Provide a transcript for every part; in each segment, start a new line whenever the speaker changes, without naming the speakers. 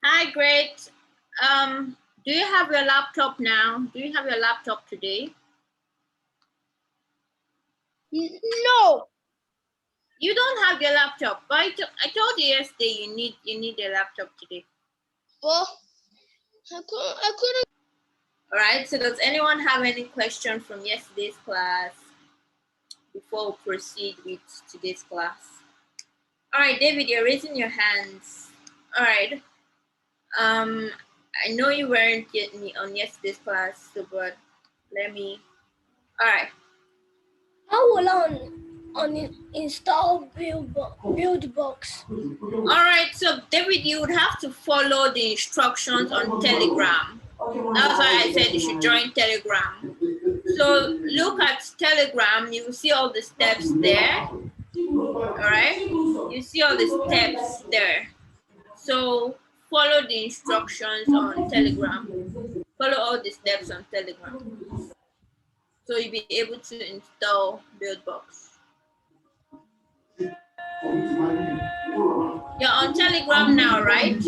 Hi, great. Do you have your laptop now? Do you have your laptop today?
No.
You don't have your laptop, but I told you yesterday you need a laptop today.
Well, I couldn't.
All right. So does anyone have any question from yesterday's class before we proceed with today's class? All right, David, you're raising your hands. All right. I know you weren't yet on yesterday's class, so but let me. All right.
How will I install BuildBox?
All right, so David, you would have to follow the instructions on Telegram. That's why I said you should join Telegram. So look at Telegram, you will see all the steps there. All right, you see all the steps there. So follow the instructions on Telegram. Follow all the steps on Telegram. So you'll be able to install BuildBox. You're on Telegram now, right?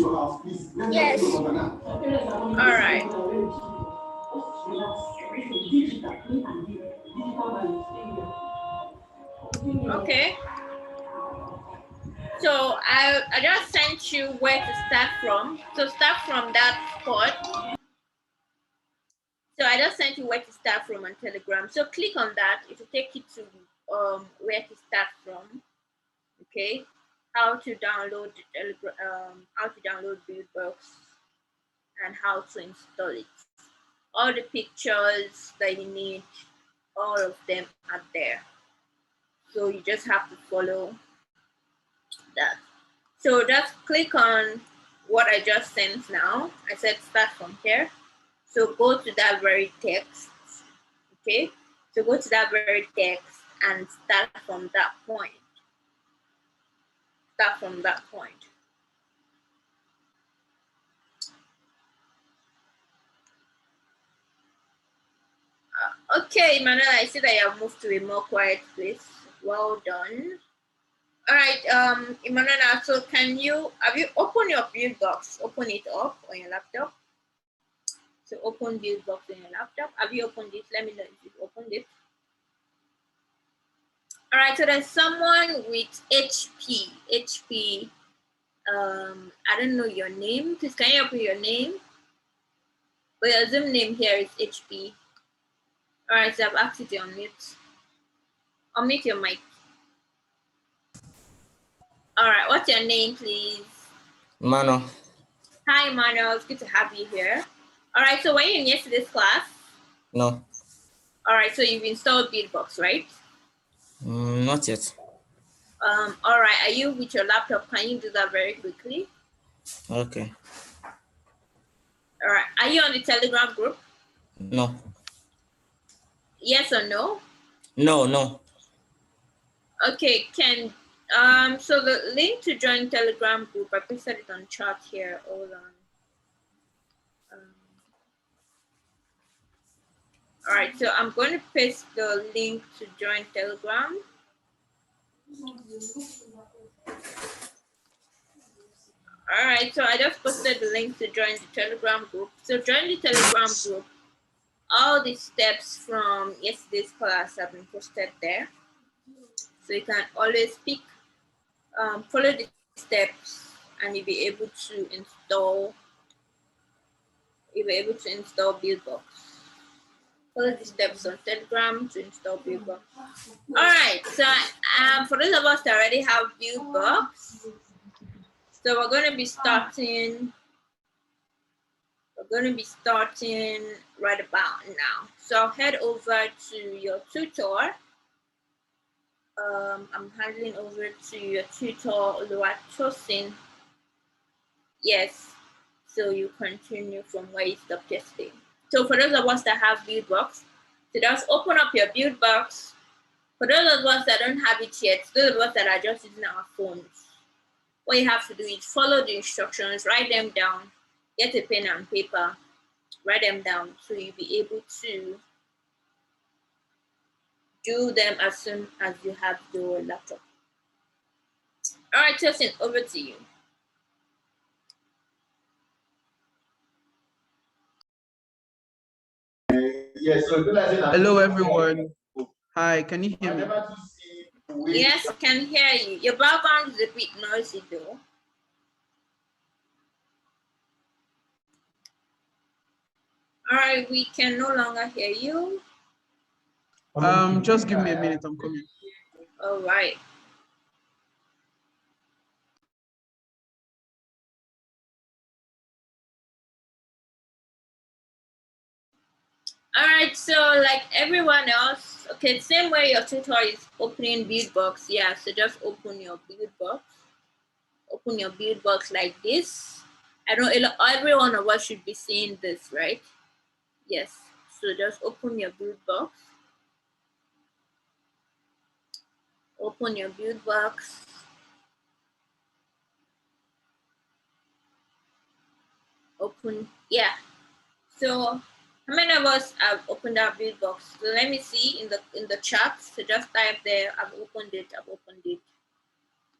Yes.
All right. Okay. So I just sent you where to start from. So start from that spot. So I just sent you where to start from on Telegram. So click on that. It will take you to where to start from. Okay. How to download BuildBox and how to install it. All the pictures that you need, all of them are there. So you just have to follow that. So just click on what I just sent now. I said start from here. So go to that very text. Okay. So go to that very text and start from that point. Start from that point. Okay, Manuel, I see that you have moved to a more quiet place. Well done. All right, Emmanuel, so have you opened your BuildBox? Open it up on your laptop. So open BuildBox on your laptop. Have you opened it? Let me know if you've opened it. All right, so there's someone with HP. I don't know your name. Please, can you open your name? But your Zoom name here is HP. All right, so I've asked you to unmute. Unmute your mic. All right, what's your name, please?
Mano.
Hi, Mano. It's good to have you here. All right, so were you in yesterday's class?
No.
All right, so you've installed BuildBox, right?
Not yet.
All right, are you with your laptop? Can you do that very quickly?
Okay.
All right, are you on the Telegram group?
No.
Yes or no?
No.
Okay, so the link to join Telegram group, I pasted it on chat here. Hold on. All right, so I'm going to paste the link to join Telegram. All right, so I just posted the link to join the Telegram group. So join the Telegram group. All the steps from yesterday's class have been posted there. So you can always follow the steps, and you'll be able to install. BuildBox. Follow the steps on Telegram to install BuildBox. All right, so for those of us that already have BuildBox, so we're going to be starting right about now. So head over to your tutor. I'm handing over to your tutor, Oluwatosin. Yes, so you continue from where you stopped yesterday. So for those of us that have BuildBox, so just open up your BuildBox. For those of us that don't have it yet, those of us that are just using our phones, what you have to do is follow the instructions, write them down, get a pen and paper, write them down so you'll be able to do them as soon as you have your laptop. All right, Tosin, over to you.
Hello, everyone. Hi, can you hear me?
Yes, can hear you. Your background is a bit noisy though. All right, we can no longer hear you.
Just give me a minute, I'm coming.
All right. All right, so like everyone else, okay, same way your tutor is opening BuildBox, yeah, so just open your BuildBox. Open your BuildBox like this. I know every one of us should be seeing this, right? Yes, so just open your BuildBox. Open your BuildBox. Open, yeah. So how many of us have opened our BuildBox? So let me see in the chat. So just type there, I've opened it, I've opened it,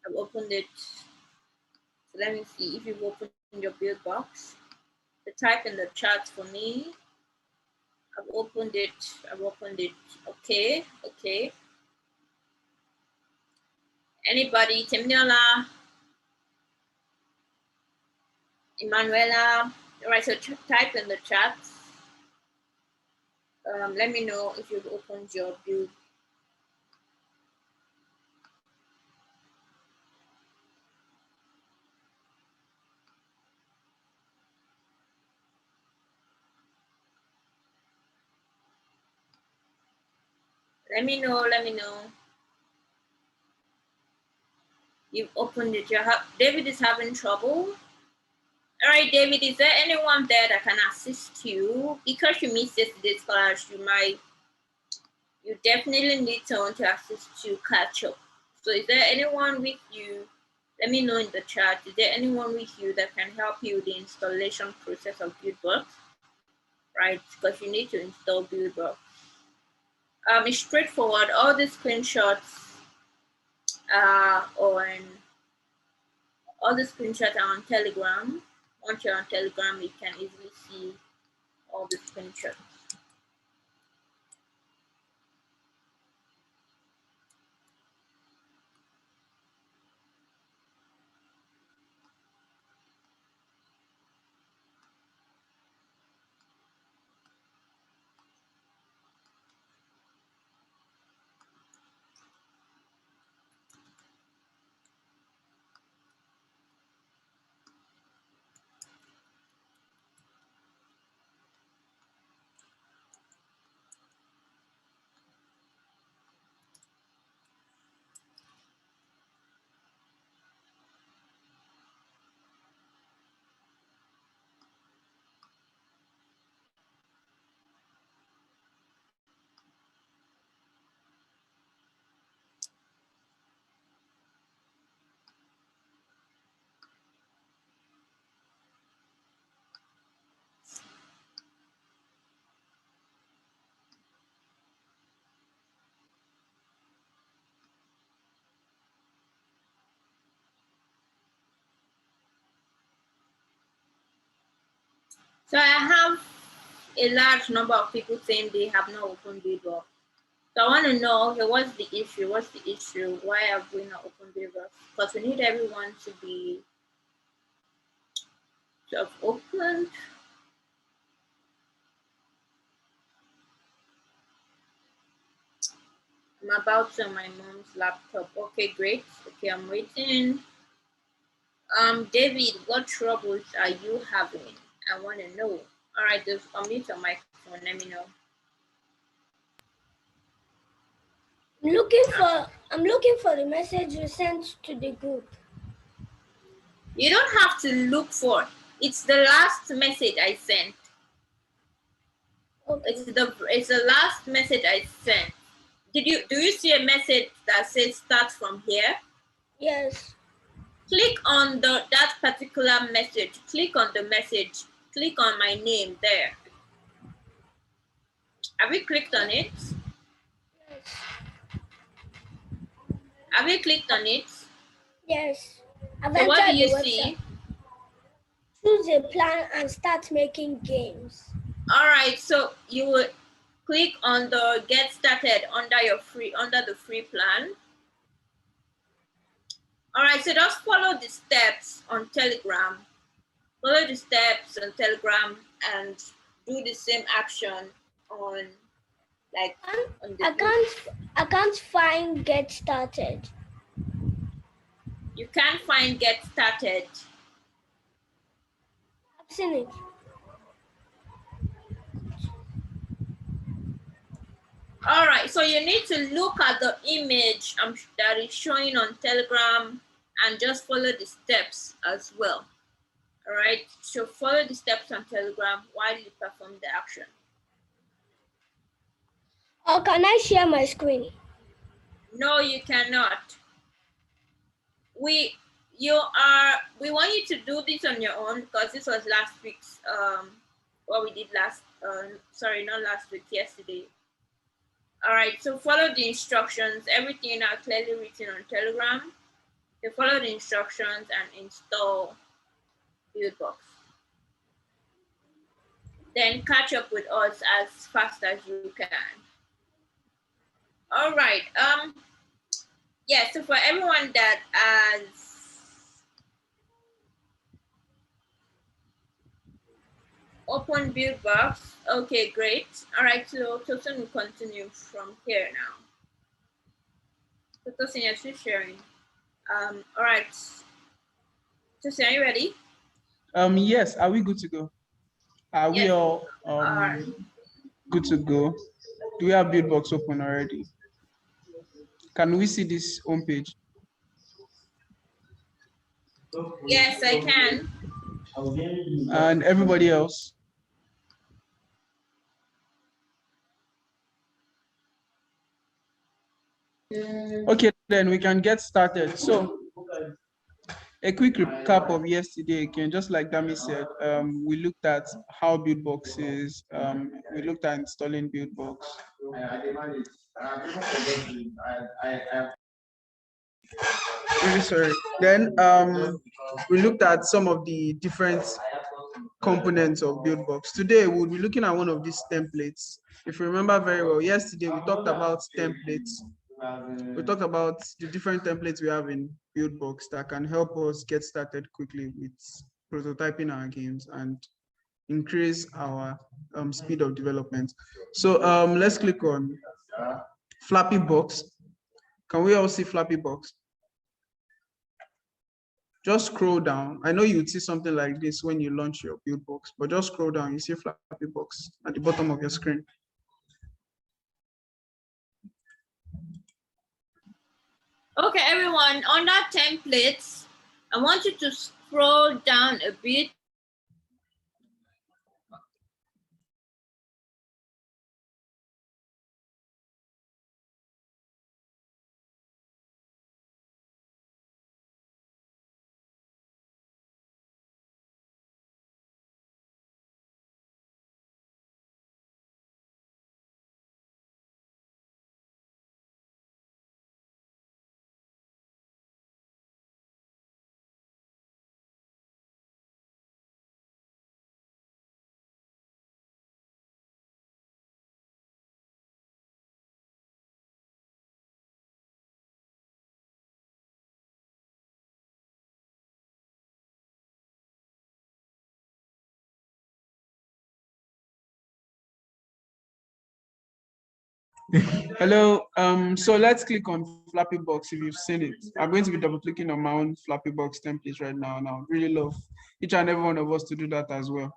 I've opened it. So let me see if you've opened your BuildBox. So type in the chat for me. I've opened it, I've opened it. Okay, okay. Anybody? Temiola, Emanuela. All right, so type in the chat. Let me know if you've opened your build. Let me know, let me know. You've opened it. David is having trouble. All right, David, is there anyone there that can assist you? Because you missed yesterday's class, you definitely need someone to assist you catch up. So is there anyone with you? Let me know in the chat. Is there anyone with you that can help you with the installation process of BuildBox? Right, because you need to install BuildBox. It's straightforward. All the screenshots are on Telegram. Once you're on Telegram, you can easily see all the screenshots. So I have a large number of people saying they have not opened BuildBox. So I want to know, okay, what's the issue? What's the issue? Why have we not opened BuildBox? Because we need everyone to have opened. I'm about to on my mom's laptop. Okay, great. Okay, I'm waiting. David, what troubles are you having? I want to know. All right, just unmute your microphone. Let me know.
I'm looking for the message you sent to the group.
You don't have to look for. It's the last message I sent. Okay. It's the last message I sent. Do you see a message that says start from here?
Yes.
Click on that particular message. Click on the message. Click on my name there. Have you clicked on it?
Yes.
Have you clicked on it?
Yes.
So what do you see?
Choose a plan and start making games.
All right, so you would click on the get started under the free plan. All right, so just follow the steps on Telegram. Follow the steps on Telegram and do the same action on on the
I can't find get started.
You can't find get started.
I've seen it.
All right, so you need to look at the image that is showing on Telegram and just follow the steps as well. All right, so follow the steps on Telegram while you perform the action.
Or can I share my screen?
No, you cannot. We want you to do this on your own because this was last week's what we did sorry, not last week, yesterday. All right, so follow the instructions. Everything are clearly written on Telegram. You follow the instructions and install BuildBox. Then catch up with us as fast as you can. All right. Yeah, so for everyone that has open BuildBox, okay, great. All right, so Tosin will continue from here now. So Tosin, you're still sharing. All right. Tosin, are you ready?
Yes, are we good to go? Are we
Yes.
all good to go? Do we have BuildBox open already? Can we see this homepage?
Yes, I can.
And everybody else? Okay, then we can get started. So a quick recap of yesterday again, just like Dami said, we looked at how BuildBox is, we looked at installing BuildBox. Really sorry. Then we looked at some of the different components of BuildBox. Today we'll be looking at one of these templates. If you remember very well, yesterday we talked about templates. We talked about the different templates we have in BuildBox that can help us get started quickly with prototyping our games and increase our speed of development. So let's click on Flappy Box. Can we all see Flappy Box? Just scroll down. I know you'd see something like this when you launch your BuildBox, but just scroll down, you see Flappy Box at the bottom of your screen.
Okay, everyone, under templates, I want you to scroll down a bit.
Hello, so let's click on Flappy Box if you've seen it. I'm going to be double clicking on my own Flappy Box template right now, and I would really love each and every one of us to do that as well.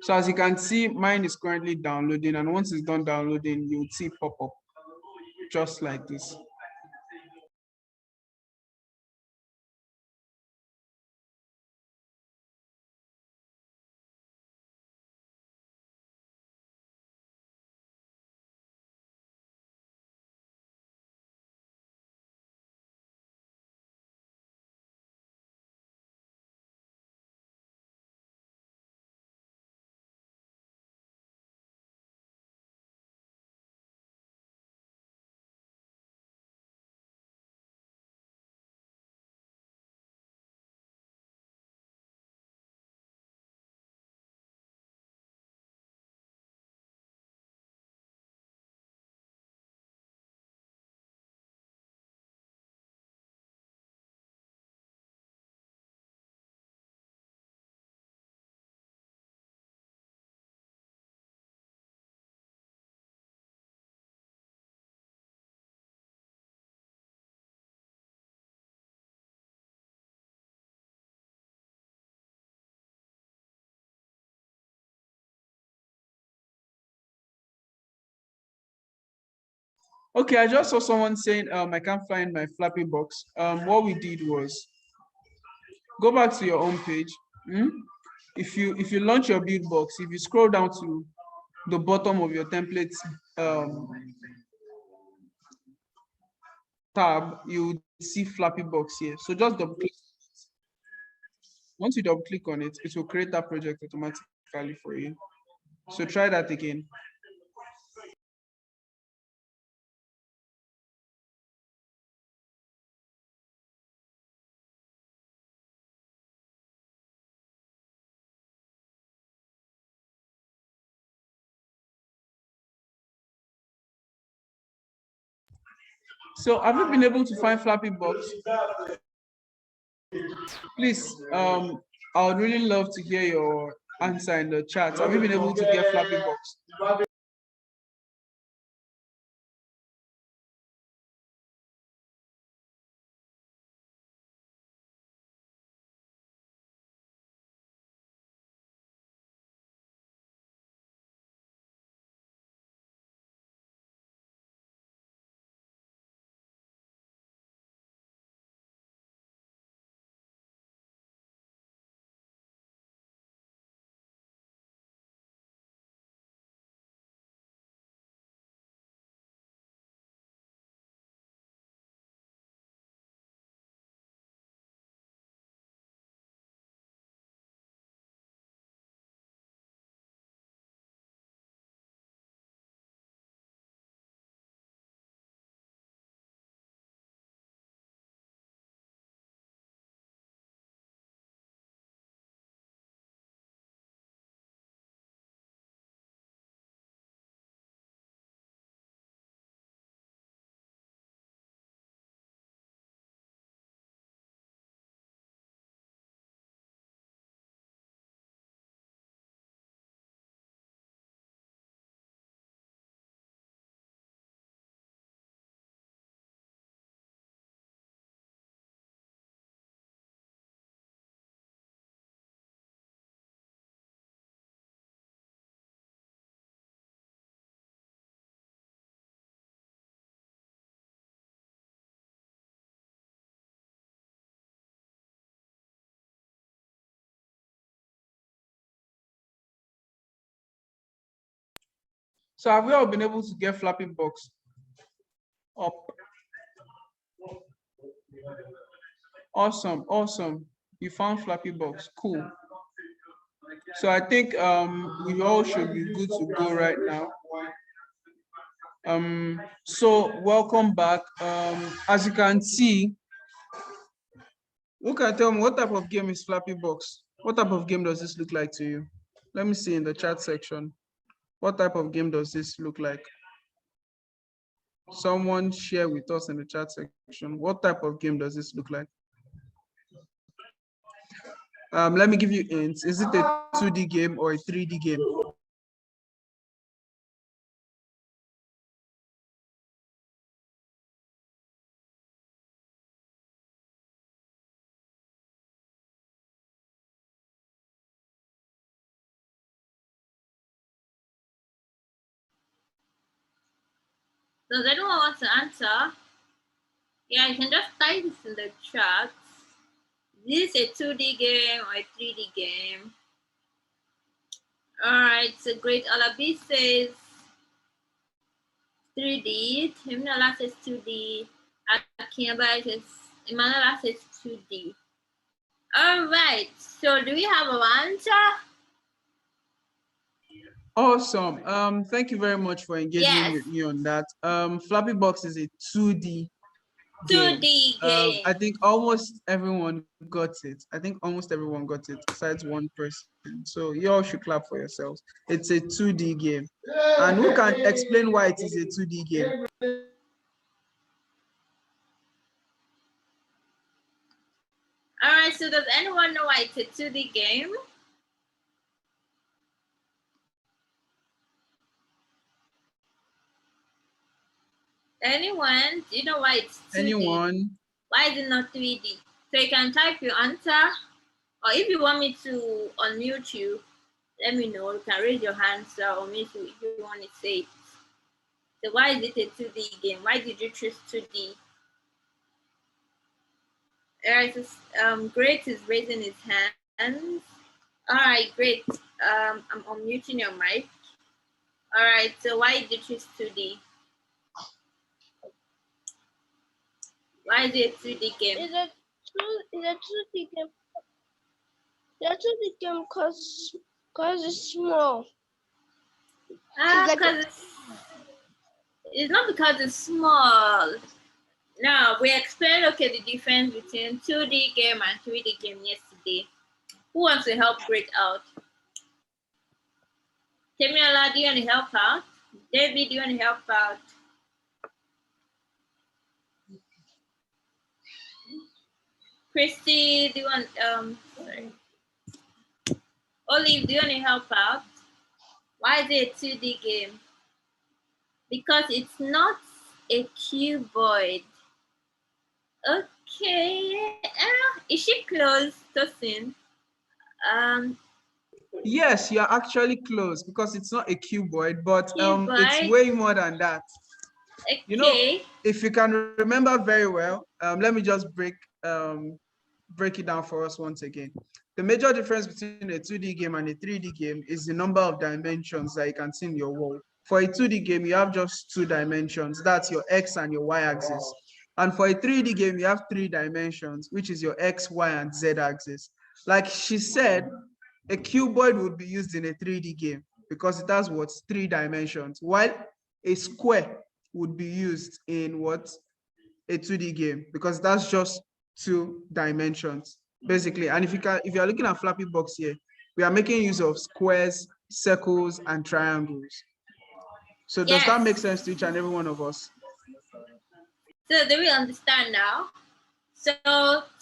So as you can see, mine is currently downloading, and once it's done downloading, you'll see pop up just like this. Okay, I just saw someone saying, I can't find my Flappy Box. What we did was go back to your home page. If you launch your BuildBox, if you scroll down to the bottom of your templates tab, you would see Flappy Box here. So just double click. Once you double click on it, it will create that project automatically for you. So try that again. So have you been able to find Flappy Box? Please, I would really love to hear your answer in the chat. Have you been able to get Flappy Box? So have we all been able to get Flappy Box up? Awesome, awesome. You found Flappy Box, cool. So I think we all should be good to go right now. So welcome back. As you can see, who can tell me what type of game is Flappy Box? What type of game does this look like to you? Let me see in the chat section. What type of game does this look like? Someone share with us in the chat section. What type of game does this look like? Let me give you hints. Is it a 2D game or a 3D game?
Does anyone want to answer? Yeah, you can just type this in the chat. Is this a 2D game or a 3D game? All right, so great. Alabi says 3D. Himnala says 2D. Akiaba says, Emmanuel says 2D. All right, so do we have an answer?
Awesome. Thank you very much for engaging with me on that. Flappy Box is a 2D game.
2D game.
I think almost everyone got it. Besides one person. So you all should clap for yourselves. It's a 2D game. And who can explain why it is a 2D game?
All right, so does anyone know why it's a 2D game? Anyone? Do you know why it's 2D?
Anyone?
Why is it not 3D? So you can type your answer, or if you want me to unmute you, let me know. You can raise your hand, or me if you want to say it. So why is it a 2D game? Why did you choose 2D? All right, so, Great is raising his hands. All right, great. I'm unmuting your mic. All right, so why did you choose 2D? Why is it a 2D game?
It's a 2D game. It's a 2D game because it's small.
Because it's not because it's small. Now we explained the difference between 2D game and 3D game yesterday. Who wants to help Great out? Temiola, do you want to help out? David, do you want to help out? Christy, do you want sorry. Olive, do you want to help out? Why is it a 2D game? Because it's not a cuboid. Okay. Is she close, Tosin?
Yes, you're actually close because it's not a cuboid, but
Cuboid.
it's way more than that.
Okay.
You know, if you can remember very well, let me just break it down for us once again. The major difference between a 2D game and a 3D game is the number of dimensions that you can see in your wall. For a 2D game, you have just 2 dimensions. That's your X and your Y axis. And for a 3D game, you have 3 dimensions, which is your X, Y, and Z axis. Like she said, a cuboid would be used in a 3D game because it has what? 3 dimensions, while a square would be used in what? A 2D game because that's just 2 dimensions basically. And if you're looking at Flappy Box here, we are making use of squares, circles, and triangles. So does that make sense to each and every one of us?
So do we understand now? So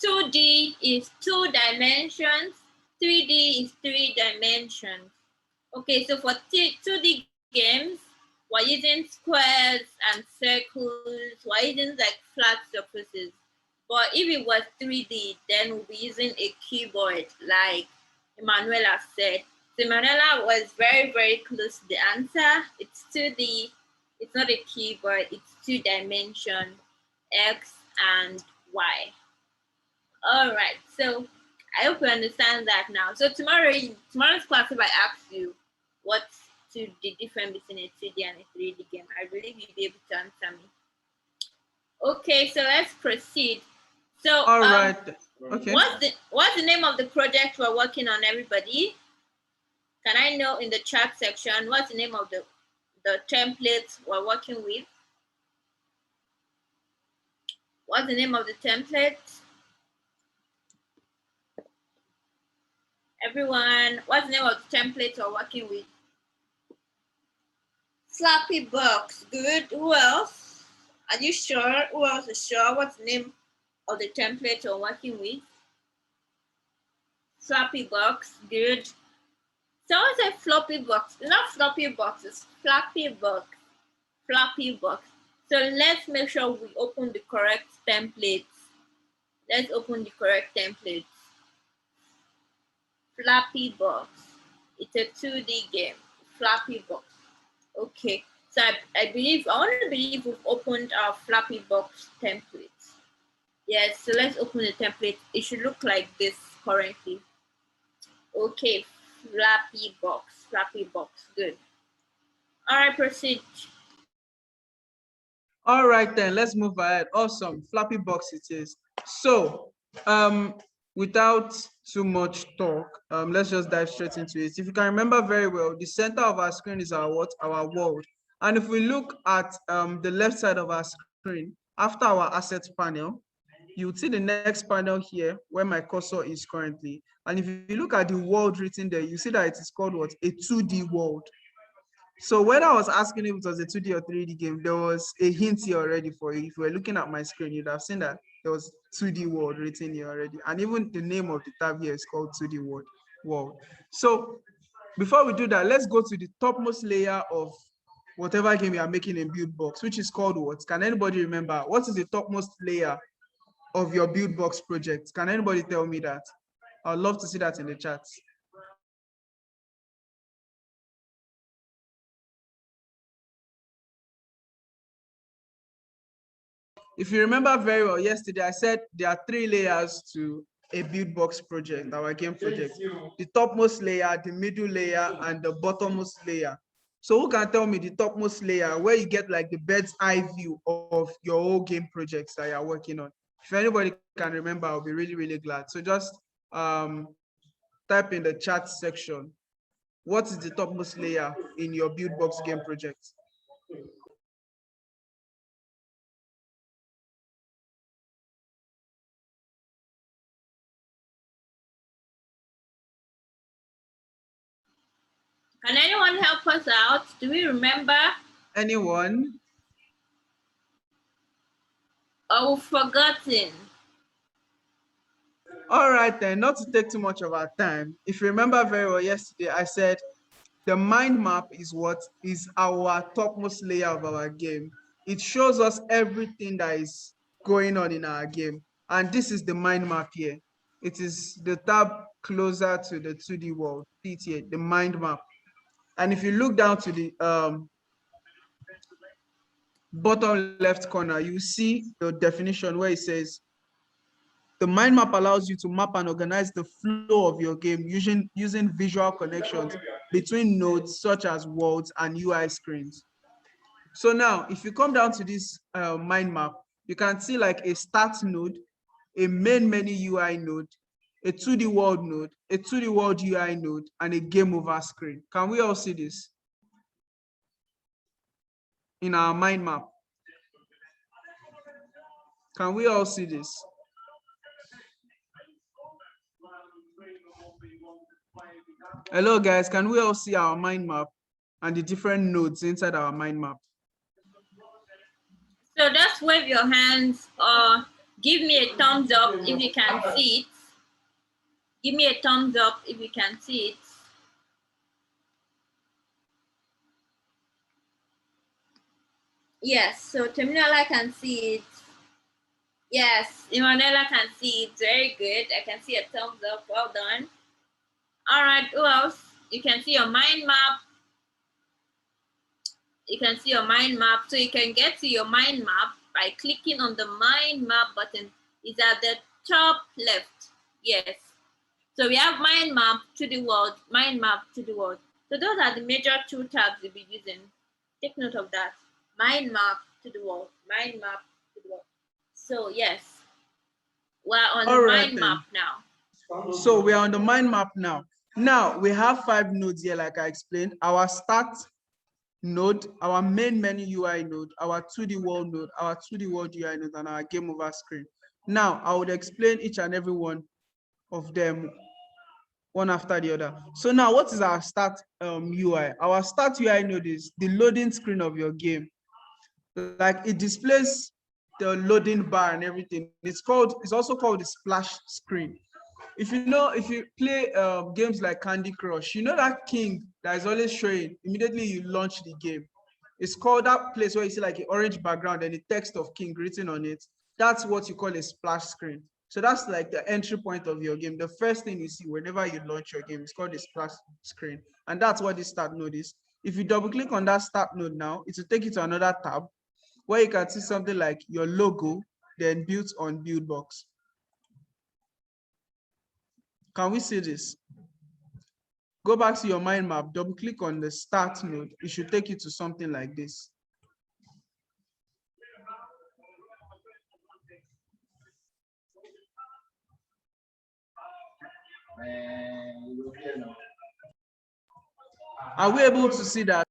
2D is 2 dimensions, 3D is 3 dimensions. Okay, so for 2D games, we're using squares and circles, we're using like flat surfaces. But if it was 3D, then we'll be using a cuboid, like Emanuela said. So Emanuela was very, very close to the answer. It's 2D, it's not a cuboid, it's 2 dimension, X and Y. All right, so I hope you understand that now. So tomorrow's class, if I ask you what's the difference between a 2D and a 3D game, I believe you'll be able to answer me. Okay, so let's proceed. So
all right, okay.
What's the name of the project we're working on, everybody? Can I know in the chat section what's the name of the template we're working with? What's the name of the template? Everyone, what's the name of the template we're working with? Flappy Box. Good. Who else? Are you sure? Who else is sure? What's the name of the template we're working with? Flappy Box. Good. Someone said floppy box. Not floppy box, it's Flappy Box. Flappy Box. So let's make sure we open the correct templates. Let's open the correct templates. Flappy Box. It's a 2D game. Flappy Box. Okay. So I want to believe we've opened our Flappy Box template. Yes, so let's open the template. It should look like this currently. Okay, Flappy Box. Good. All right, proceed.
All right, then let's move ahead. Awesome, Flappy Box it is. So without too much talk, let's just dive straight into it. If you can remember very well, the center of our screen is our world. And if we look at the left side of our screen, after our assets panel, you would see the next panel here where my cursor is currently. And if you look at the world written there, you see that it is called what? A 2D world. So when I was asking if it was a 2D or 3D game, there was a hint here already for you. If you were looking at my screen, you'd have seen that there was 2D world written here already. And even the name of the tab here is called 2D world. So before we do that, let's go to the topmost layer of whatever game you are making in BuildBox, which is called what? Can anybody remember? What is the topmost layer of your BuildBox project? Can anybody tell me that? I'd love to see that in the chat. If you remember very well, yesterday I said there are 3 layers to a BuildBox project, our game project. The topmost layer, the middle layer, and the bottommost layer. So who can tell me the topmost layer where you get like the bird's eye view of your whole game projects that you're working on? If anybody can remember, I'll be really, really glad. So just type in the chat section, what is the topmost layer in your BuildBox game project?
Can anyone help us out? Do we remember?
Anyone?
Or we've forgotten?
All right then, not to take too much of our time. If you remember very well, yesterday I said the mind map is what is our topmost layer of our game. It shows us everything that is going on in our game. And this is the mind map here. It is the tab closer to the 2D world. See it here, the mind map. And if you look down to the bottom left corner, you see the definition where it says, the mind map allows you to map and organize the flow of your game using visual connections between nodes such as worlds and UI screens. So now, if you come down to this mind map, you can see like a start node, a main menu UI node, a 2D world node, a 2D world UI node, and a game over screen. Can we all see this in our mind map? Can we all see this? Hello guys, can we all see our mind map and the different nodes inside our mind map?
So just wave your hands or give me a thumbs up if you can see it. Give me a thumbs up if you can see it. Yes, so Terminala can see it. Yes, Imanella can see it. Very good. I can see a thumbs up. Well done. All right, who else? You can see your mind map. You can see your mind map. So you can get to your mind map by clicking on the mind map button. It's at the top left. Yes. So we have mind map to the world, mind map to the world. So those are the major 2 tabs you'll be using. Take note of that. Mind map to the world, mind map to the world. So yes, we're on the mind map now.
So we are on the mind map now. Now we have 5 nodes here, like I explained. Our start node, our main menu UI node, our 2D world node, our 2D world UI node, and our game over screen. Now I would explain each and every one of them one after the other. So now what is our start UI? Our start UI node is the loading screen of your game. Like it displays the loading bar and everything. It's also called the splash screen. If you play games like Candy Crush, you know that king that is always showing immediately you launch the game. It's called that place where you see like an orange background and the text of king written on it. That's what you call a splash screen. So that's like the entry point of your game. The first thing you see whenever you launch your game is called a splash screen. And that's what this start node is. If you double click on that start node now, it will take you to another tab where you can see something like your logo, then built on BuildBox. Can we see this? Go back to your mind map, double click on the start node. It should take you to something like this. Are we able to see that?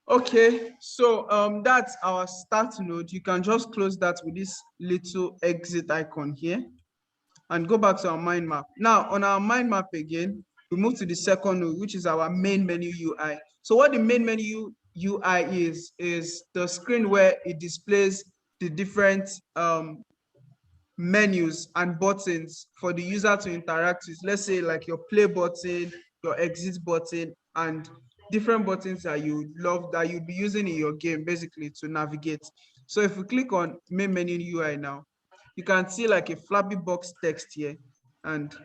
Okay, so that's our start node. You can just close that with this little exit icon here and go back to our mind map. Now on our mind map again, we move to the second node, which is our main menu UI. So what the main menu UI is the screen where it displays the different menus and buttons for the user to interact with. Let's say like your play button, your exit button, and different buttons that you love that you'll be using in your game basically to navigate. So if we click on main menu UI now, you can see like a Flappy Box text here and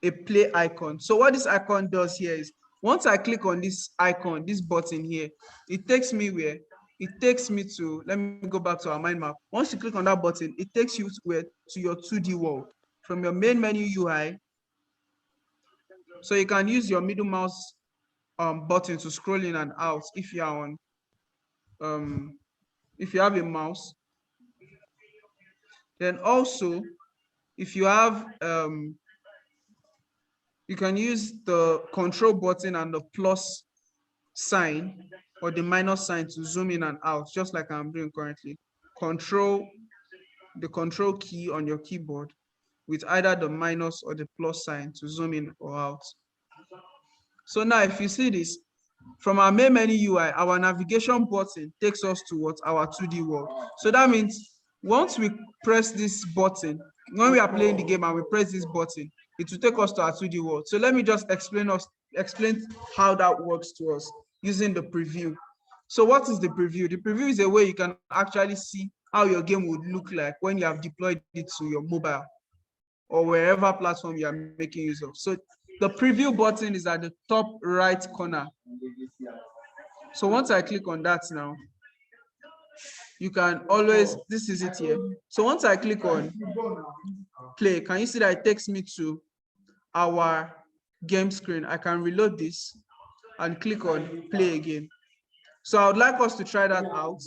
a play icon. So what this icon does here is, once I click on this icon, this button here, it takes me where? It takes me to, let me go back to our mind map. Once you click on that button, it takes you to where? To your 2D world. From your main menu UI, so you can use your middle mouse button to scroll in and out if you are on, if you have a mouse. Then also, if you have, you can use the control button and the plus sign or the minus sign to zoom in and out, just like I'm doing currently. The control key on your keyboard with either the minus or the plus sign to zoom in or out. So now if you see this, from our main menu UI, our navigation button takes us towards our 2D world. So that means once we press this button, when we are playing the game and we press this button, it will take us to our 2D world. So let me just explain how that works to us using the preview. So what is the preview? The preview is a way you can actually see how your game would look like when you have deployed it to your mobile or wherever platform you are making use of. So the preview button is at the top right corner. So once I click on that now, you can always, this is it here. So once I click on play, can you see that it takes me to our game screen? I can reload this and click on play again. So I would like us to try that out.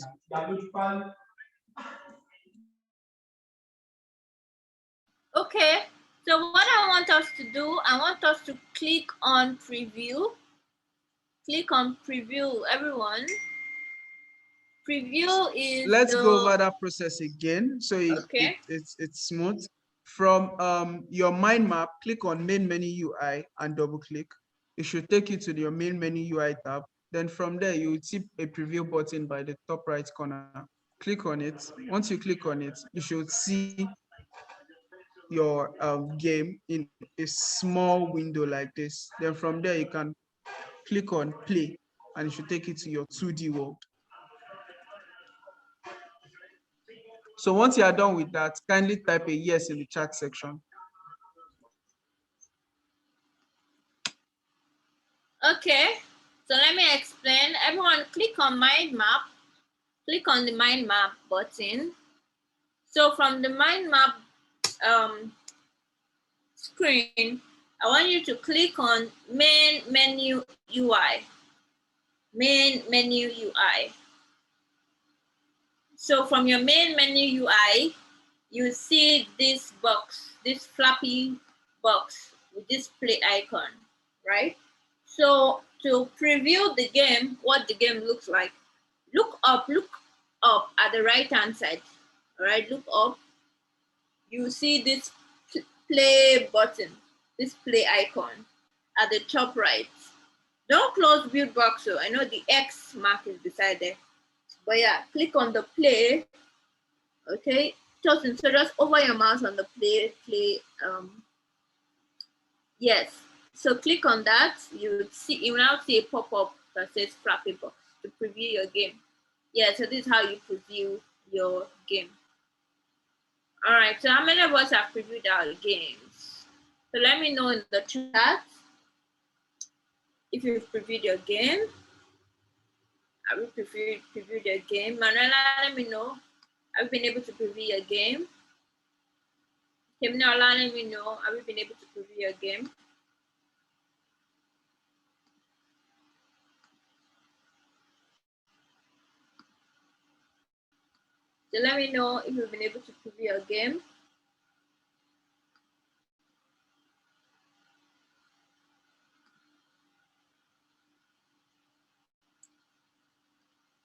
Okay, so what I want us to do, I want us to click on preview. Click on preview, everyone. Preview is
Let's go over that process again. So it's smooth. From your mind map, click on main menu UI and double click. It should take you to your main menu UI tab. Then from there, you will see a preview button by the top right corner. Click on it. Once you click on it, you should see your game in a small window like this. Then from there, you can click on play and it should take you to your 2D world. So once you are done with that, kindly type a yes in the chat section.
Okay, so let me explain. Everyone click on mind map. Click on the mind map button. So from the mind map screen, I want you to click on main menu UI. Main menu UI. So from your main menu UI, you see this box, this flappy box with this play icon, right? So to preview the game, what the game looks like, look up at the right-hand side, all right? Look up, you see this play button, this play icon at the top right. Don't close BuildBox, so I know the X mark is beside there. But yeah, click on the play, okay? So just over your mouse on the play, yes. So click on that, you will now see a pop-up that says Flappy Box to preview your game. Yeah, so this is how you preview your game. All right, so how many of us have previewed our games? So let me know in the chat if you've previewed your game. Have you previewed your game? Manuela, let me know. Have you been able to preview your game? Kimnola, let me know. Have you been able to preview your game? So let me know if you've been able to preview your game.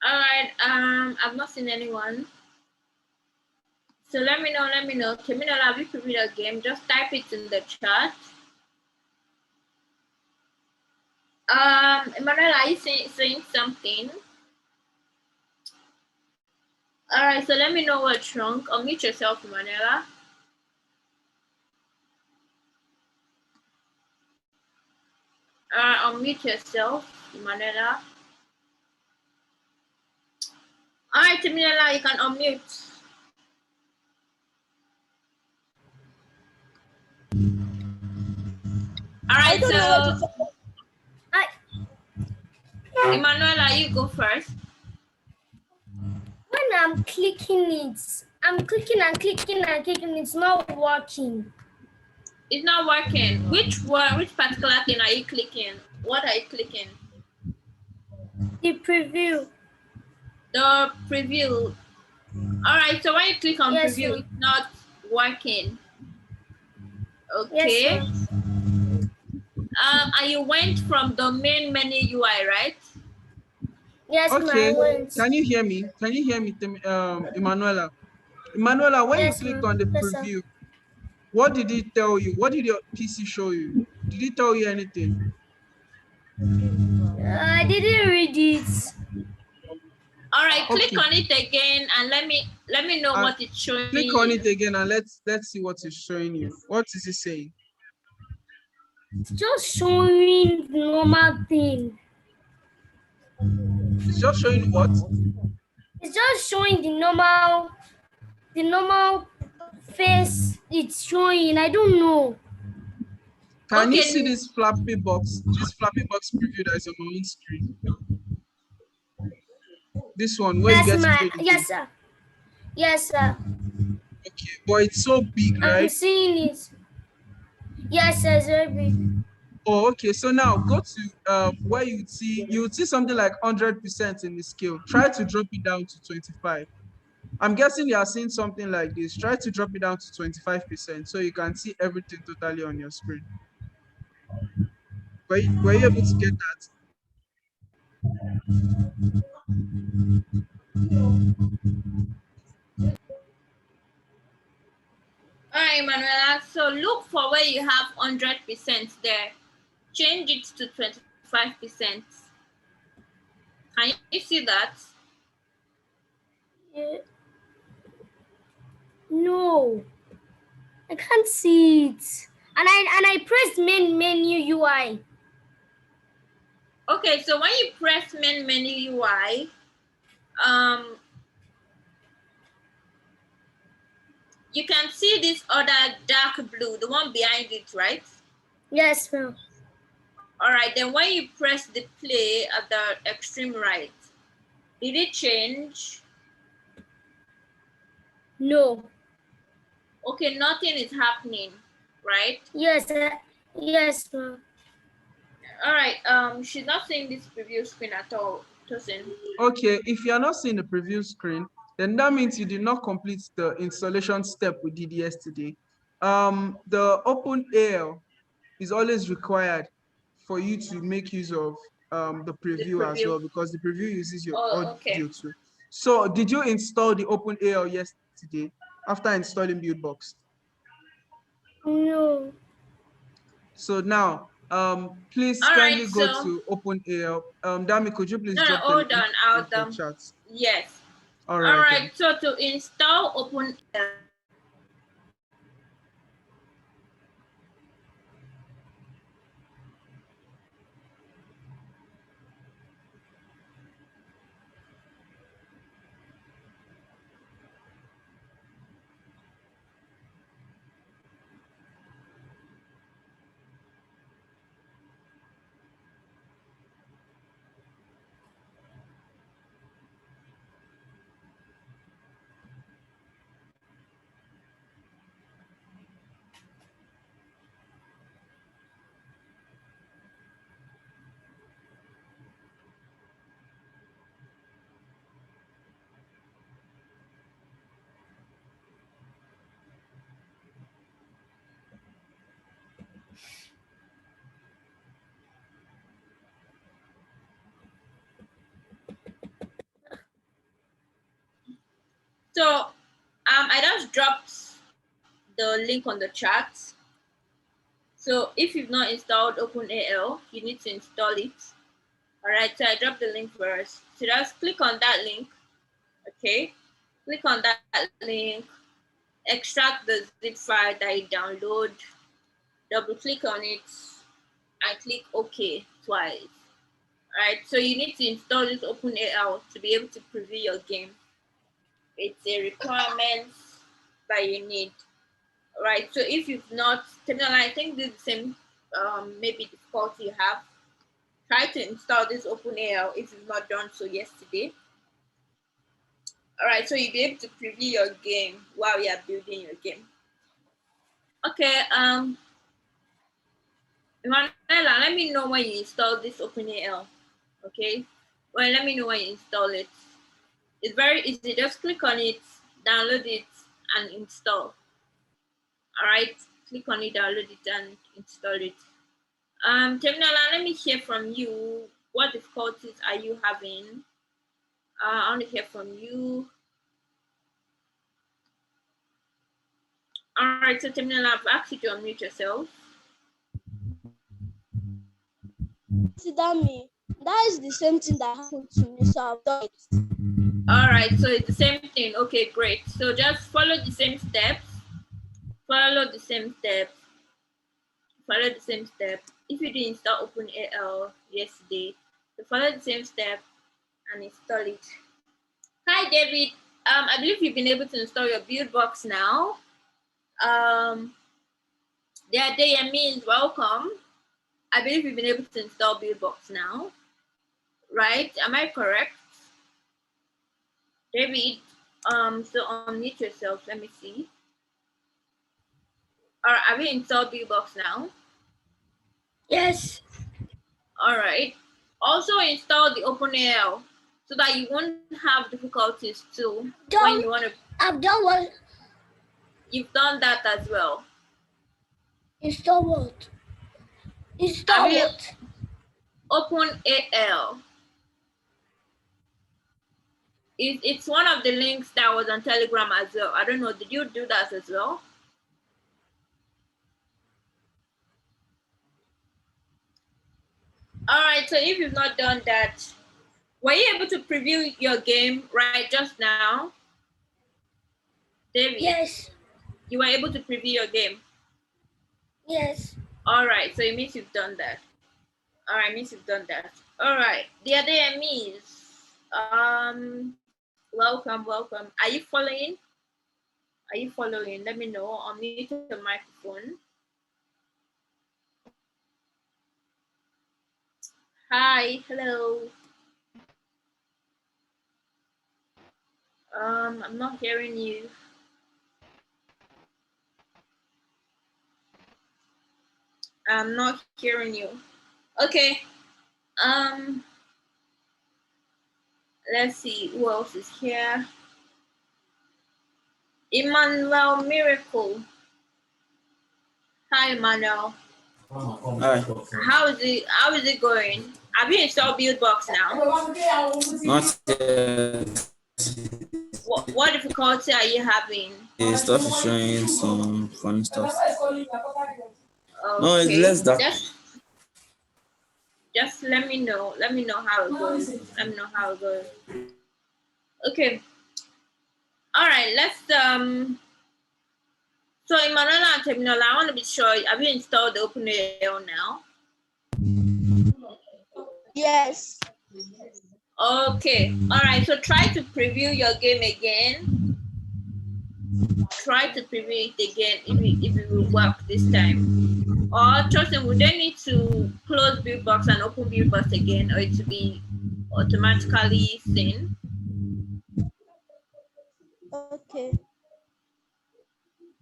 All right, I've not seen anyone. So let me know. Kiminola, have you previewed your game? Just type it in the chat. Emmanuel, are you saying something? All right, so let me know what's wrong. Unmute yourself, Manuela. Unmute yourself, Manuela. All right, Manuela, you can unmute. All
I
right,
don't know what
so
to
Emanuela, you go first.
When I'm clicking it, I'm clicking and clicking and clicking, it's not working.
It's not working. Which one? Which particular thing are you clicking? What are you clicking?
The preview.
The preview. All right. So when you click on
Yes,
preview,
ma'am.
it's not working.
Yes,
Okay.
ma'am.
And you went from the main menu UI, right?
Yes, ma'am. I
Okay.
went.
Can you hear me? Can you hear me, Emanuela? Emanuela, when you
Yes,
clicked
ma'am.
on the
Yes, sir.
preview, what did it tell you? What did your PC show you? Did it tell you anything?
I didn't read it.
All right. Click
Okay.
on it again and let me know what it's showing
Click on it
you.
again and let's see what it's showing you. What is it saying?
It's just showing the normal thing.
It's just showing what?
It's just showing the normal face it's showing. I don't know.
Can you
Okay.
see this flappy box? This flappy box preview that is on my own screen. This one where you
Yes,
get to
ma'am.
play the game.
Yes, sir. Yes, sir.
Okay, but it's so big,
I'm
right?
seeing it. Yes, sir. It's very big.
Oh, okay. So now go to where you would see something like 100% in the scale. Try to drop it down to 25. I'm guessing you are seeing something like this. Try to drop it down to 25% so you can see everything totally on your screen. Were you able to get that?
All right, Manuela. So look for where you have 100% there. Change it to 25%. Can you see that?
Yeah. No, I can't see it. And I pressed main menu UI.
Okay, so when you press main menu UI, you can see this other dark blue, the one behind it, right?
Yes, ma'am.
All right, then when you press the play at the extreme right, did it change?
No.
Okay, nothing is happening, right?
Yes, yes, ma'am.
All right, she's not seeing this preview screen at all, Tosin.
Okay, if you are not seeing the preview screen, then that means you did not complete the installation step we did yesterday. The OpenAL is always required for you to make use of the preview as well, because the preview uses your
Oh, okay.
audio too. So did you install the OpenAL yesterday after installing BuildBox?
No.
So now, please
All right,
kindly go
so
to OpenAL. Dami, could you please
no,
drop the
hold
link
on,
in the chat?
yes.
All
All
right.
right, so to install OpenAL, so I just dropped the link on the chat. So if you've not installed OpenAL, you need to install it. All right, so I dropped the link first. So just click on that link, okay? Click on that link, extract the zip file that you download, double click on it, and click OK twice. All right, so you need to install this OpenAL to be able to preview your game. It's a requirement that you need. All right, so if you've not, Terminal, I think this is the same maybe difficulty you have. Try to install this OpenAL if you've not done so yesterday. All right, so you'll be able to preview your game while you are building your game. Okay, Emanuela, let me know when you install this OpenAL. Okay, well, let me know when you install it. It's very easy. Just click on it, download it, and install. All right, click on it, download it, and install it. Terminala, let me hear from you. What difficulties are you having? I want to hear from you. All right, so Terminala, I've asked you to unmute yourself.
See that me? That is the same thing that happened to me, so I've done it.
All right, so it's the same thing. Okay, great. So just follow the same steps. Follow the same steps. Follow the same step. If you didn't install OpenAL yesterday, so follow the same step and install it. Hi, David. I believe you've been able to install your BuildBox now. There means welcome. I believe you've been able to install BuildBox now, right? Am I correct? David, so unmute yourself. Let me see. All right, have you installed BuildBox now?
Yes.
All right. Also install the OpenAL so that you won't have difficulties too when you want to.
I've done what?
You've done that as well.
Install what? Install what?
OpenAL. It's one of the links that was on Telegram as well. I don't know. Did you do that as well? All right. So if you've not done that, were you able to preview your game right just now? David?
Yes.
You were able to preview your game?
Yes.
All right. So it means you've done that. All right, means you've done that. All right. The other means, welcome. Are you following? Are you following? Let me know. I'll mute the microphone. Hi, hello. I'm not hearing you. I'm not hearing you. Okay. Let's see who else is here. Emmanuel Miracle. Hi, Emmanuel.
Hi.
How is it going? Have you installed BuildBox now?
Not yet.
What difficulty are you having?
The stuff is showing some funny stuff.
Okay.
No, it's less that.
Just let me know. Let me know how it goes. Let me know how it goes. Okay. All right. Let's So Emanuela and Terminal, I want to be sure. Have you installed the OpenAL now?
Yes.
Okay. All right. So try to preview your game again. Try to preview it again if it will work this time. Or Justin, would they need to close BuildBox and open BuildBox again, or it to be automatically seen?
Okay.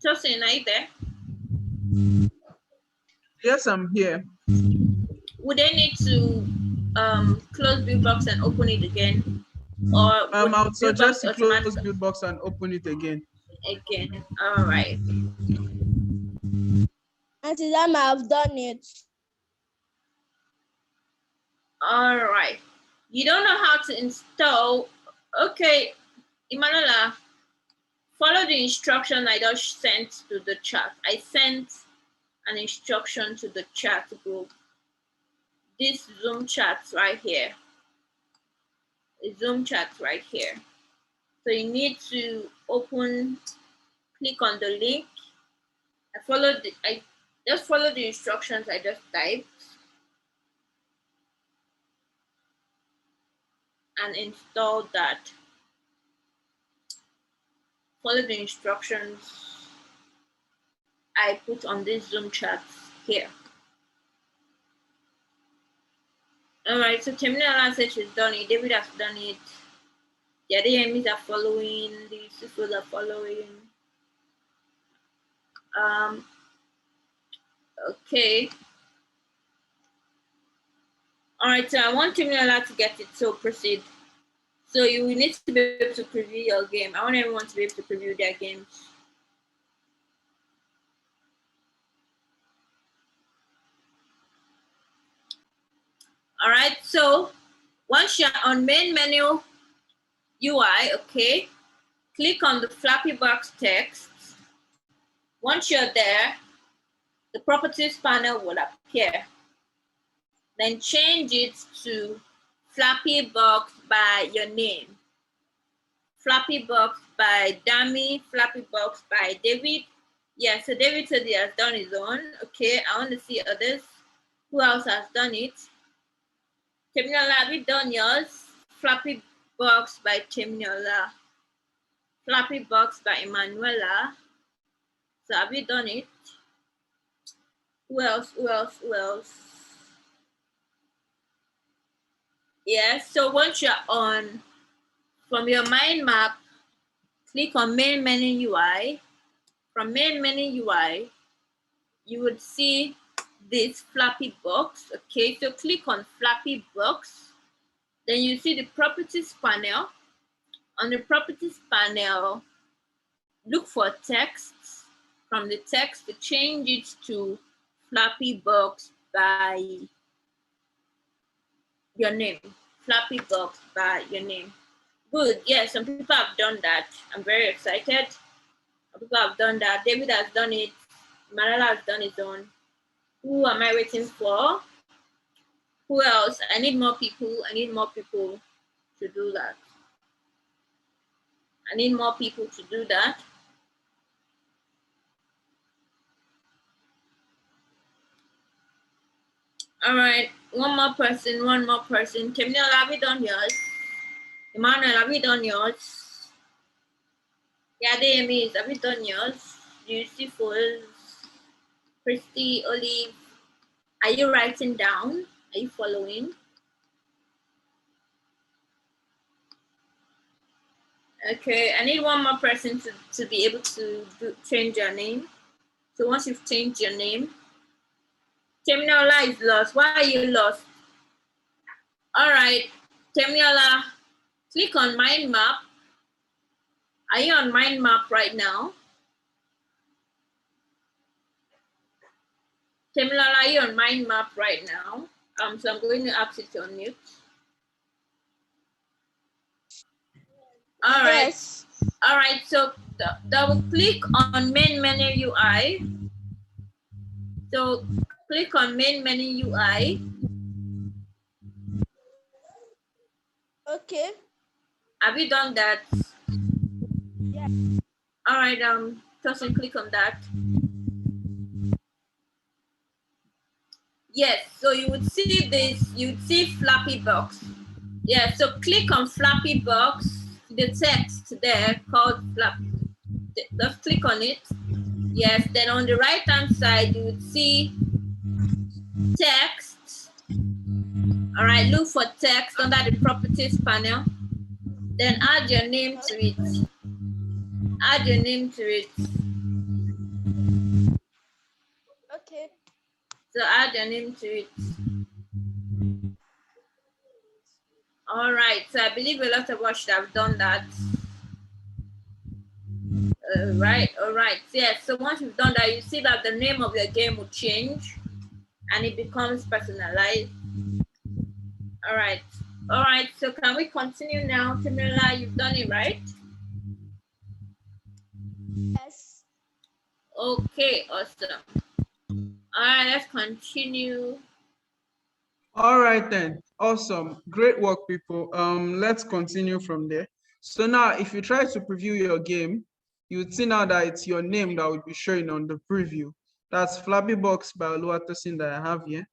Justin, are you there?
Yes, I'm here.
Would they need to close BuildBox and open it again? Or
I would suggest you close
automatically
BuildBox and open it again.
again? All right.
Auntie Dama, I've done it.
All right. You don't know how to install. Okay, Emanuela, follow the instruction I just sent to the chat. I sent an instruction to the chat group. This Zoom chat right here. A Zoom chat right here. So you need to click on the link. I just follow the instructions I just typed and install that. Follow the instructions I put on this Zoom chat here. All right, so Teminola said she's done it. David has done it. The other enemies are following. The Sifos are following. Okay. All right, so I want Teminola to get it, so proceed. So you will need to be able to preview your game. I want everyone to be able to preview their games. All right, so once you're on main menu UI, okay, click on the Flappy Box text. Once you're there, the properties panel will appear. Then change it to Flappy Box by your name. Flappy Box by Dami, Flappy Box by David. Yeah, so David said he has done his own. Okay, I want to see others. Who else has done it? Teminola, have you done yours? Flappy Box by Teminola. Flappy Box by Emanuela. So have you done it? Who else? Who else? Who else? Yeah, so once you're on, from your mind map, click on main menu UI. From main menu UI, you would see this Flappy Box. Okay, so click on Flappy Box. Then you see the properties panel. On the properties panel, look for text. From the text, to change it to Flappy Box by your name. Flappy Box by your name. Good. Yeah, some people have done that. I'm very excited. Some people have done that. David has done it. Marala has done his own. Who am I waiting for? Who else? I need more people. I need more people to do that. I need more people to do that. All right, one more person, one more person. Teminola, have you done yours? Emmanuel, have you done yours? Yeah, Amy, have you done yours? Beautiful. Christy, Olive, are you writing down? Are you following? Okay, I need one more person to be able to change your name. So once you've changed your name, Teminola is lost. Why are you lost? All right, Teminola, click on mind map. Are you on mind map right now? Teminola, are you on mind map right now? So I'm going to ask you to unmute. All right.
Yes.
All right, so double click on main menu UI. So click on main menu UI.
Okay.
Have you done that?
Yes.
All right, Tosin, click on that. Yes, so you would see this, you'd see Flappy Box. Yeah, so click on Flappy Box, the text there called Flappy. Just click on it. Yes, then on the right hand side, you would see text. All right, look for text under the properties panel. Then add your name to it. Add your name to it.
Okay.
So add your name to it. All right, so I believe a lot of us should have done that. All right. Yes, so once you've done that, you see that the name of your game will change and it becomes personalized. All right, so can we continue now? Teminola, you've done it, right?
Yes.
Okay, awesome. All right, let's continue.
All right then, awesome, great work, people. Let's continue from there. So now, if you try to preview your game, you would see now that it's your name that will be showing on the preview. That's Flappy Box by Oluwatosin that I have here.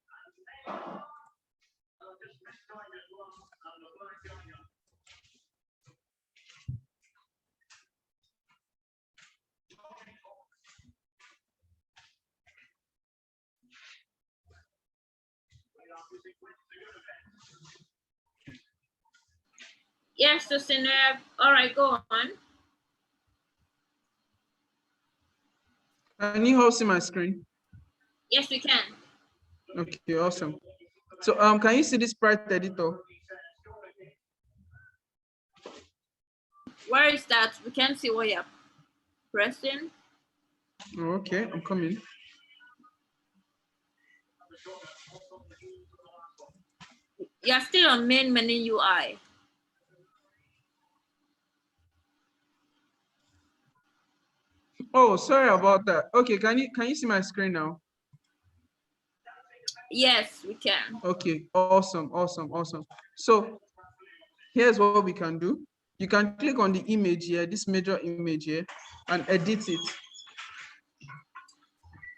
Yes, Tosin. All right, go on.
Can you all see my screen?
Yes, we can.
Okay, awesome. So can you see this sprite editor?
Where is that? We can't see what you're pressing.
Okay, I'm coming.
You're still on main menu UI.
Oh, sorry about that. Okay, can you see my screen now?
Yes, we can.
Okay, awesome. So here's what we can do. You can click on the image here, this major image here, and edit it.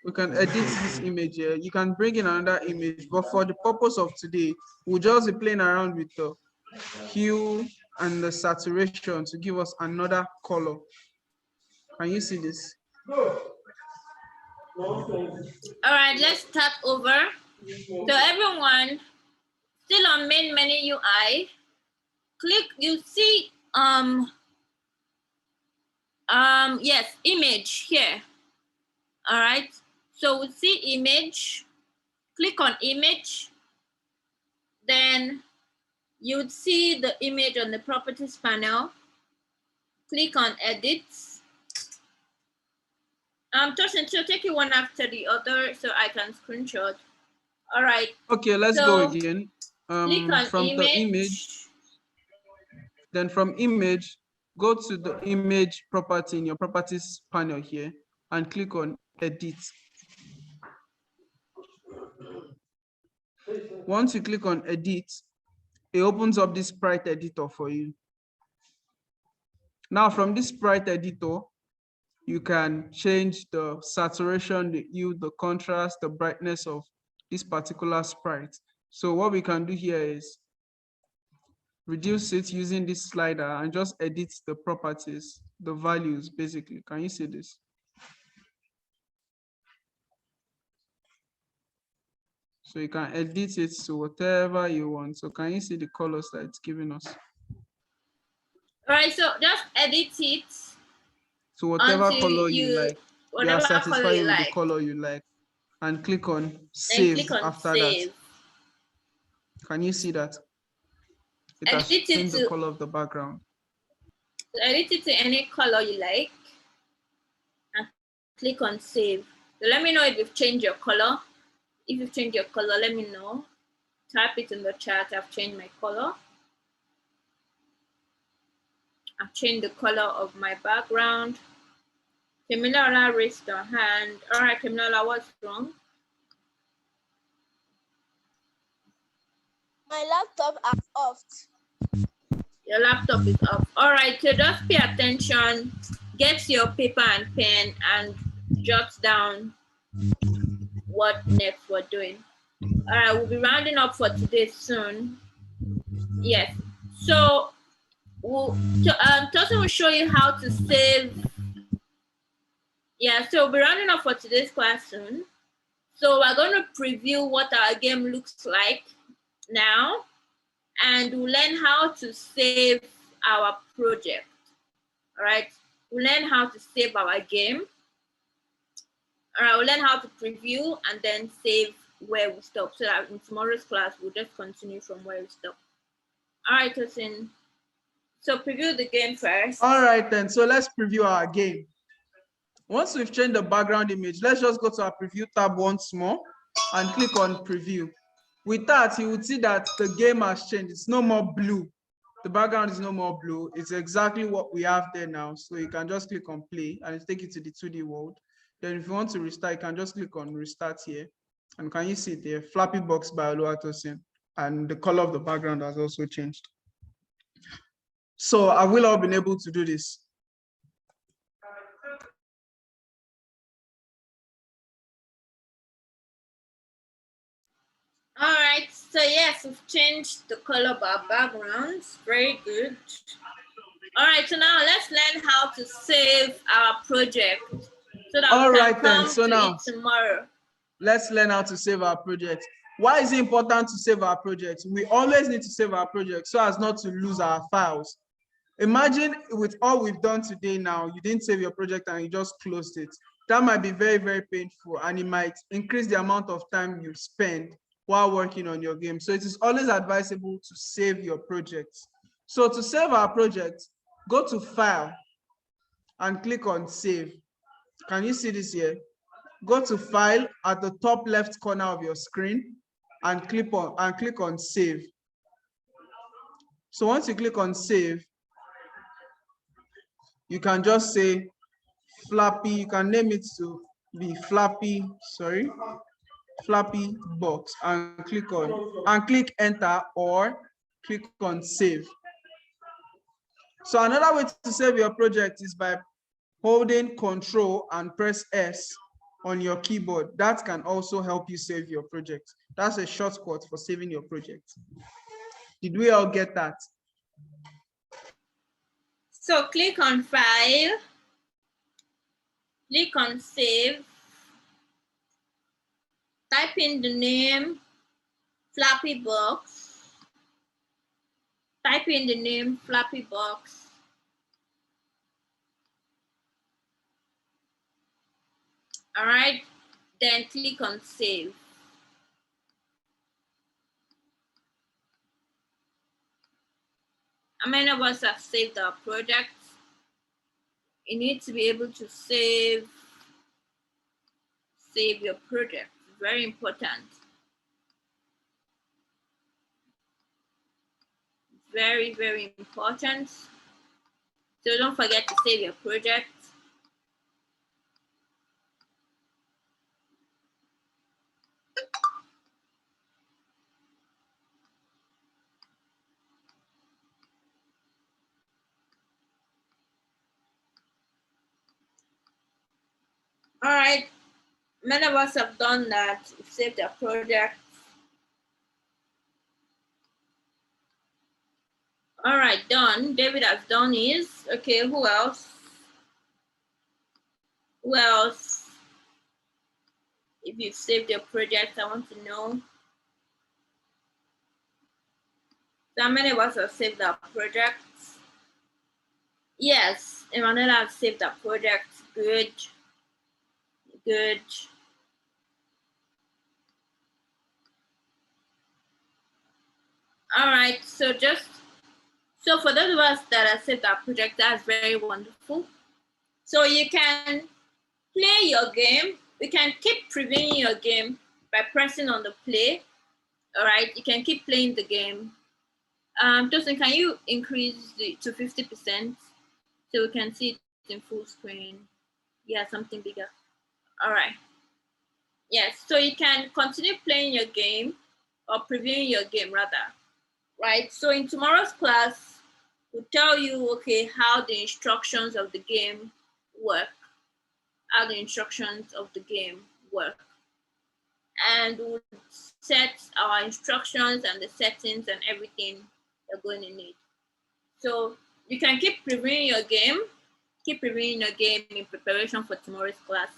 We can edit this image here. You can bring in another image, but for the purpose of today, we'll just be playing around with the hue and the saturation to give us another color. Can you see this?
All right, let's start over. So everyone, still on main menu UI, click, you see, yes, image here. All right, so we see image, click on image, then you would see the image on the properties panel, click on edit. Tosin, so take it one after the other so I can screenshot. All right.
Okay, let's go again.
Click on
from the image, then from image, go to the image property in your properties panel here and click on edit. Once you click on edit, it opens up this sprite editor for you. Now from this sprite editor, you can change the saturation, the hue, the contrast, the brightness of this particular sprite. So what we can do here is reduce it using this slider and just edit the properties, the values basically. Can you see this? So you can edit it to whatever you want. So can you see the colors that it's giving us?
All right, so just edit it.
So whatever color you like.
Whatever
satisfy you with
like.
the color you like. And click on save
click on
after
save.
that. Can you see that? It has changed the color of the background.
Edit it to any color you like. And click on save. So let me know if you've changed your color. If you've changed your color, let me know. Type it in the chat. I've changed my color. I've changed the color of my background. Kemilola raised her hand. All right, Kemilola, what's wrong?
My laptop is off.
Your laptop is off. All right, so just pay attention. Get your paper and pen and jot down what next we're doing. All right, we'll be rounding up for today soon. Yes. So, Tosin will show you how to save. Yeah, so we'll be rounding up for today's class soon. So we're going to preview what our game looks like now, and we'll learn how to save our project. All right, we'll learn how to save our game. All right, we'll learn how to preview and then save where we stop, so that in tomorrow's class, we'll just continue from where we stop. All right, Tosin. So preview the game first.
All right, then. So let's preview our game. Once we've changed the background image, let's just go to our preview tab once more and click on preview. With that, you would see that the game has changed. It's no more blue. The background is no more blue. It's exactly what we have there now. So you can just click on play and it takes you to the 2D world. Then if you want to restart, you can just click on restart here. And can you see there, Flappy Box by Oluwatosin, and the color of the background has also changed. So have we all been able to do this?
All right, so yes, we've changed the color of our backgrounds. Very good. All right, so now let's learn how to save our project so that we can come to it tomorrow.
Let's learn how to save our project. Why is it important to save our projects? We always need to save our projects so as not to lose our files. Imagine with all we've done today now, you didn't save your project and you just closed it. That might be very, very painful, and it might increase the amount of time you spend while working on your game. So it is always advisable to save your projects. So to save our project, go to File and click on Save. Can you see this here? Go to File at the top left corner of your screen and click on Save. So once you click on Save, you can just say Flappy, you can name it to be Flappy Box, and click Enter or click on Save. So another way to save your project is by holding Control and press S on your keyboard. That can also help you save your project. That's a shortcut for saving your project. Did we all get that?
So click on File, click on Save, type in the name Flappy Box, type in the name Flappy Box. All right, then click on Save. How many of us have saved our projects? You need to be able to save your project. Very important. Very, very important. So don't forget to save your project. All right, many of us have done that. We've saved their project. All right, done. David has done his. Okay, who else? Who else? If you've saved your project, I want to know. So how many of us have saved our projects? Yes, Emanuela has saved our project. Good. Good. All right, so for those of us that have saved our project, that's very wonderful. So you can play your game. We can keep previewing your game by pressing on the play. All right, you can keep playing the game. Tosin, can you increase it to 50% so we can see it in full screen? Yeah, something bigger. All right. Yes, so you can continue playing your game or previewing your game rather, right? So in tomorrow's class, we'll tell you, okay, how the instructions of the game work, and we'll set our instructions and the settings and everything you're going to need. So you can keep previewing your game in preparation for tomorrow's class.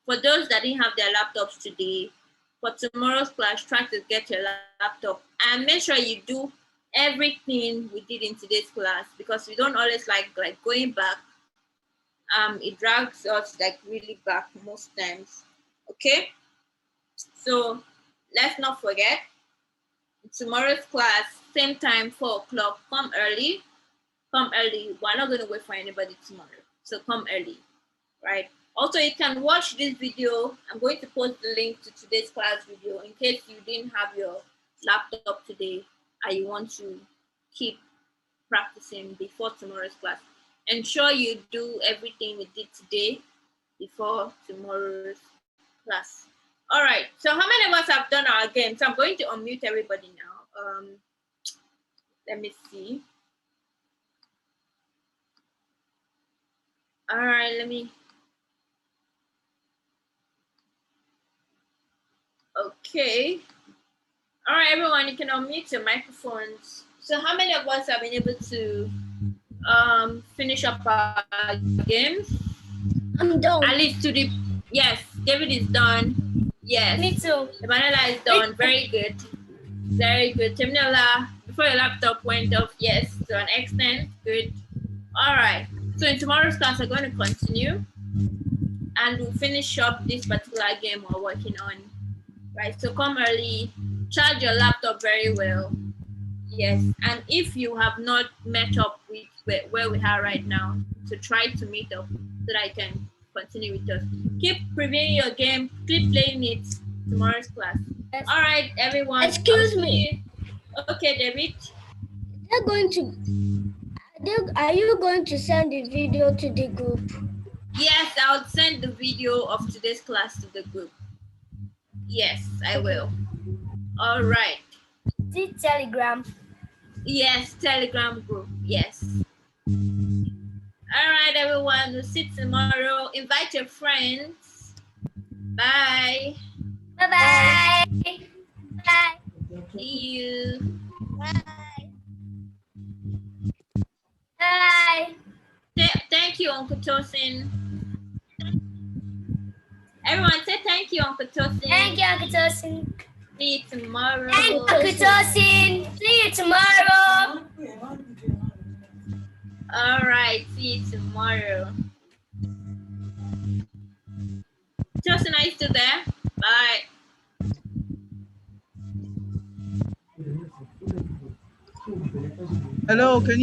For those that didn't have their laptops today, for tomorrow's class, try to get your laptop and make sure you do everything we did in today's class, because we don't always like going back. It drags us like really back most times. Okay, so let's not forget, tomorrow's class, same time, 4 o'clock. Come early. We're not going to wait for anybody tomorrow, so come early, right? Also, you can watch this video. I'm going to post the link to today's class video in case you didn't have your laptop today and you want to keep practicing before tomorrow's class. Ensure you do everything we did today before tomorrow's class. All right, so how many of us have done our game? So I'm going to unmute everybody now. Let me see. All right, okay. All right, everyone, you can unmute your microphones. So how many of us have been able to finish up our games?
I'm done.
At least yes, David is done. Yes.
Me too.
Emanuela is done. Very good. Very good. Teminola, before your laptop went off, yes, to an extent. Good. All right. So in tomorrow's class, we're going to continue and we'll finish up this particular game we're working on. Right. So come early, charge your laptop very well. Yes. And if you have not met up with where we are right now, so try to meet up so that I can continue with us. Keep previewing your game, keep playing it tomorrow's class.
Yes.
All right, everyone.
Excuse me.
Okay, David.
Are you going to send the video to the group?
Yes, I'll send the video of today's class to the group. Yes, I will. All right.
The Telegram.
Yes, Telegram group. Yes. All right, everyone. We'll see tomorrow. Invite your friends. Bye.
Bye-bye. Bye.
See you.
Bye. Bye.
Thank you, Uncle Tosin. Everyone say thank you, Uncle Tosin.
Thank you, Uncle Tosin.
See you tomorrow.
Thank you, Uncle Tosin. See you tomorrow.
All right, see you tomorrow. Tosin, are you still there? Bye.
Hello, can you